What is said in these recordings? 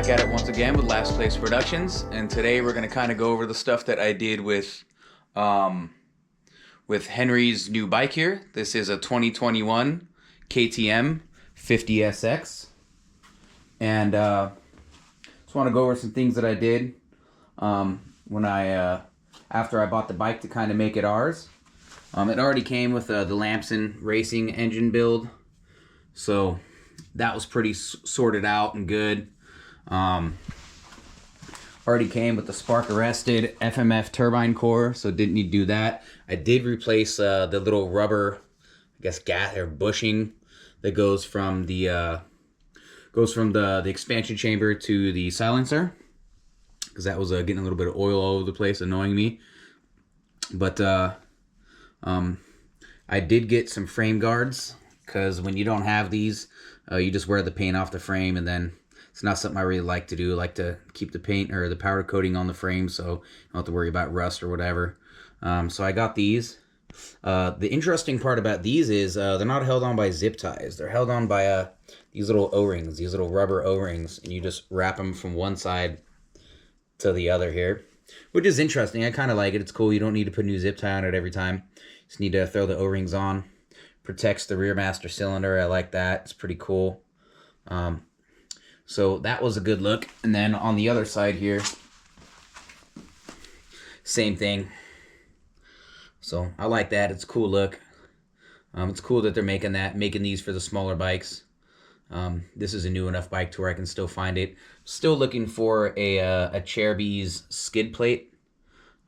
back at it once again with Last Place Productions, and today we're gonna kind of go over the stuff that I did um, with Henry's new bike here. This is a 2021 KTM 50SX, and just want to go over some things that I did when after I bought the bike to kind of make it ours. It already came with the Lamson Racing engine build, so that was pretty sorted out and good. Already came with the spark arrested FMF turbine core, so didn't need to do that. I did replace the little rubber, I guess, or bushing that goes from the expansion chamber to the silencer, because that was getting a little bit of oil all over the place, annoying me. But I did get some frame guards, because when you don't have these, you just wear the paint off the frame, and then it's not something I really like to do. I like to keep the paint or the powder coating on the frame, so you don't have to worry about rust or whatever. So I got these. The interesting part about these is they're not held on by zip ties. They're held on by these little O-rings, these little rubber O-rings, and you just wrap them from one side to the other here, which is interesting. I kind of like it. It's cool. You don't need to put a new zip tie on it every time. You just need to throw the O-rings on. Protects the rear master cylinder. I like that. It's pretty cool. So that was a good look. And then on the other side here, same thing. So I like that. It's a cool look. It's cool that they're making these for the smaller bikes. This is a new enough bike to where I can still find it. Still looking for a Cherubies skid plate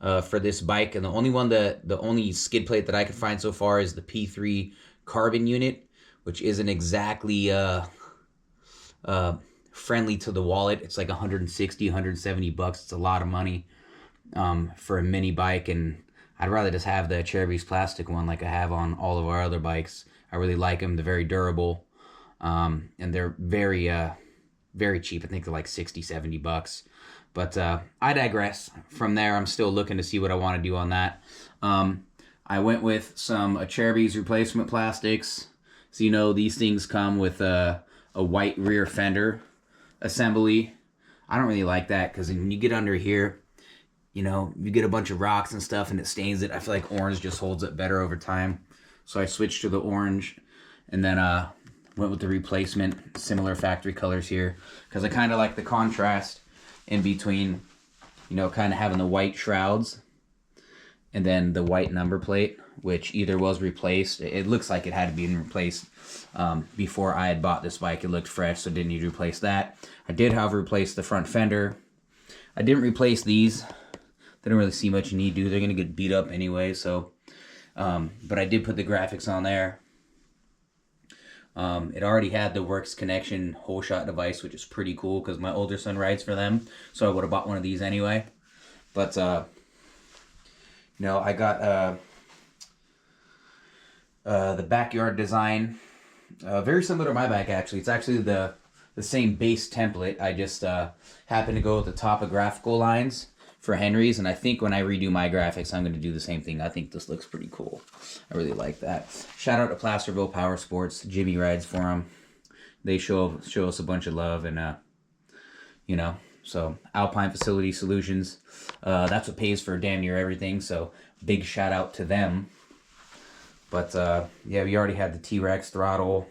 for this bike, and the only skid plate that I could find so far is the P3 carbon unit, which isn't exactly friendly to the wallet. It's like 160, 170 bucks. It's a lot of money for a mini bike, and I'd rather just have the Cherubies plastic one like I have on all of our other bikes. I really like them. They're very durable, and they're very very cheap. I think they're like 60, 70 bucks. But I digress. From there, I'm still looking to see what I want to do on that. I went with some Cherubies replacement plastics. So, you know, these things come with a white rear fender assembly. I don't really like that, because when you get under here, you know, you get a bunch of rocks and stuff and it stains it. I feel like orange just holds it better over time. So I switched to the orange, and then went with the replacement, similar factory colors here, because I kind of like the contrast in between, you know, kind of having the white shrouds and then the white number plate, which either was replaced. It looks like it had to be replaced before I had bought this bike. It looked fresh, so didn't need to replace that. I did, however, replace the front fender. I didn't replace these. They don't really see much need to. They're going to get beat up anyway, so. But I did put the graphics on there. It already had the Works Connection hole shot device, which is pretty cool because my older son rides for them, so I would have bought one of these anyway. But you know, I got the backyard design, very similar to my bike actually. It's actually the same base template. I just happened to go with the topographical lines for Henry's, and I think when I redo my graphics, I'm going to do the same thing. I think this looks pretty cool. I really like that. Shout out to Placerville Power Sports. Jimmy rides for them. They show us a bunch of love, and you know, so Alpine Facility Solutions. That's what pays for damn near everything. So big shout out to them. But yeah, we already had the T-Rex throttle,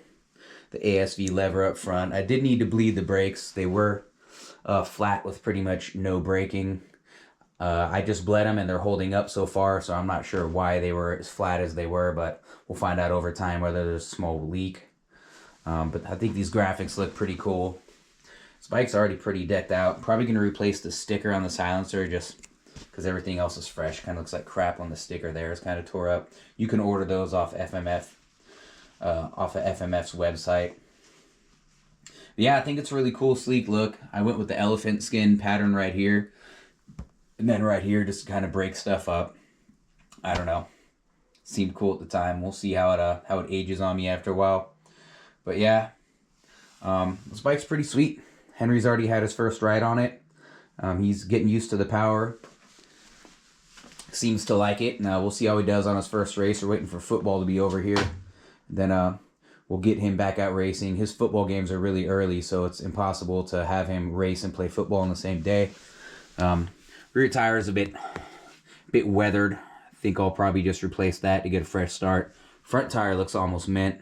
the ASV lever up front. I did need to bleed the brakes. They were flat with pretty much no braking. I just bled them, and they're holding up so far, so I'm not sure why they were as flat as they were, but we'll find out over time whether there's a small leak. But I think these graphics look pretty cool. This bike's already pretty decked out. Probably going to replace the sticker on the silencer just because everything else is fresh. Kind of looks like crap on the sticker there. It's kind of tore up. You can order those off FMF, off of FMF's website. But yeah, I think it's a really cool, sleek look. I went with the elephant skin pattern right here. And then right here, just to kind of break stuff up. I don't know. Seemed cool at the time. We'll see how it ages on me after a while. But yeah, this bike's pretty sweet. Henry's already had his first ride on it. He's getting used to the power. Seems to like it. Now we'll see how he does on his first race. We're waiting for football to be over here. Then we'll get him back out racing. His football games are really early, so it's impossible to have him race and play football on the same day. Rear tire is a bit weathered. I think I'll probably just replace that to get a fresh start. Front tire looks almost mint.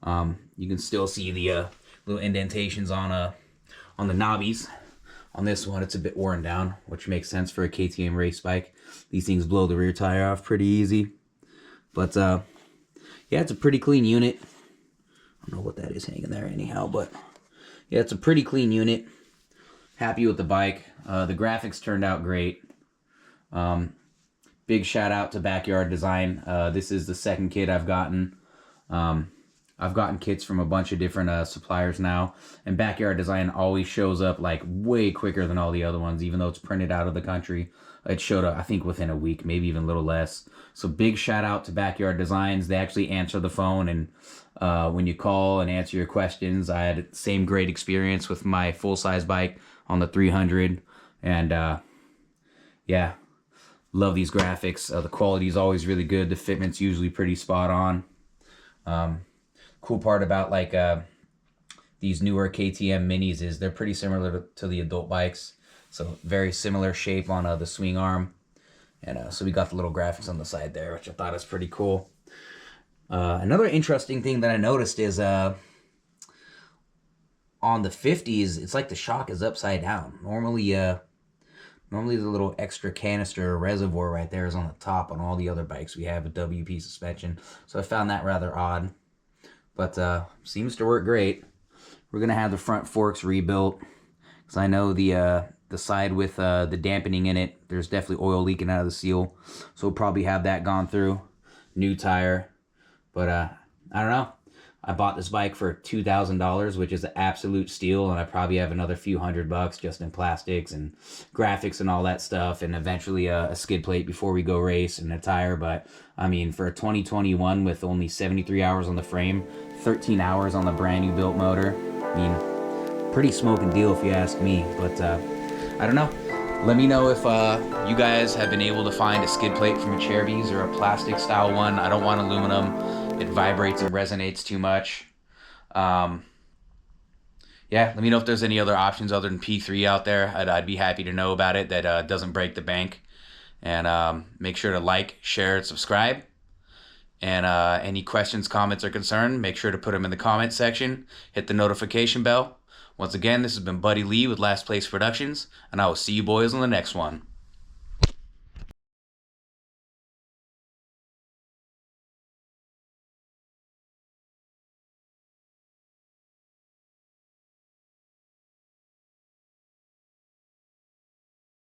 You can still see the little indentations on the knobbies. On this one, it's a bit worn down, which makes sense for a KTM race bike. These things blow the rear tire off pretty easy. But yeah, it's a pretty clean unit. I don't know what that is hanging there anyhow, but yeah, it's a pretty clean unit. Happy with the bike. The graphics turned out great. Big shout out to Backyard Design. This is the second kit I've gotten. I've gotten kits from a bunch of different suppliers now, and Backyard Design always shows up like way quicker than all the other ones, even though it's printed out of the country. It showed up, I think, within a week, maybe even a little less. So big shout out to Backyard Designs. They actually answer the phone, and when you call and answer your questions, I had the same great experience with my full-size bike on the 300, and yeah, love these graphics. The quality is always really good. The fitment's usually pretty spot on. Cool part about like these newer KTM minis is they're pretty similar to the adult bikes, so very similar shape on the swing arm, and so we got the little graphics on the side there, which I thought is pretty cool. Another interesting thing that I noticed is on the 50s, it's like the shock is upside down. Normally the little extra canister or reservoir right there is on the top. On all the other bikes we have a WP suspension, so I found that rather odd. But seems to work great. We're gonna have the front forks rebuilt, because I know the side with the dampening in it, there's definitely oil leaking out of the seal, so we'll probably have that gone through. New tire, but I don't know. I bought this bike for $2,000, which is an absolute steal, and I probably have another few $100 just in plastics and graphics and all that stuff, and eventually a skid plate before we go race and a tire. But I mean, for a 2021 with only 73 hours on the frame, 13 hours on the brand new built motor, I mean, pretty smoking deal if you ask me. But I don't know. Let me know if you guys have been able to find a skid plate from a Cherbys or a plastic style one. I don't want aluminum. It vibrates and resonates too much. Yeah, let me know if there's any other options other than P3 out there. I'd be happy to know about it that doesn't break the bank. And make sure to like, share, and subscribe. And any questions, comments, or concern, make sure to put them in the comment section. Hit the notification bell. Once again, this has been Buddy Lee with Last Place Productions, and I will see you boys on the next one.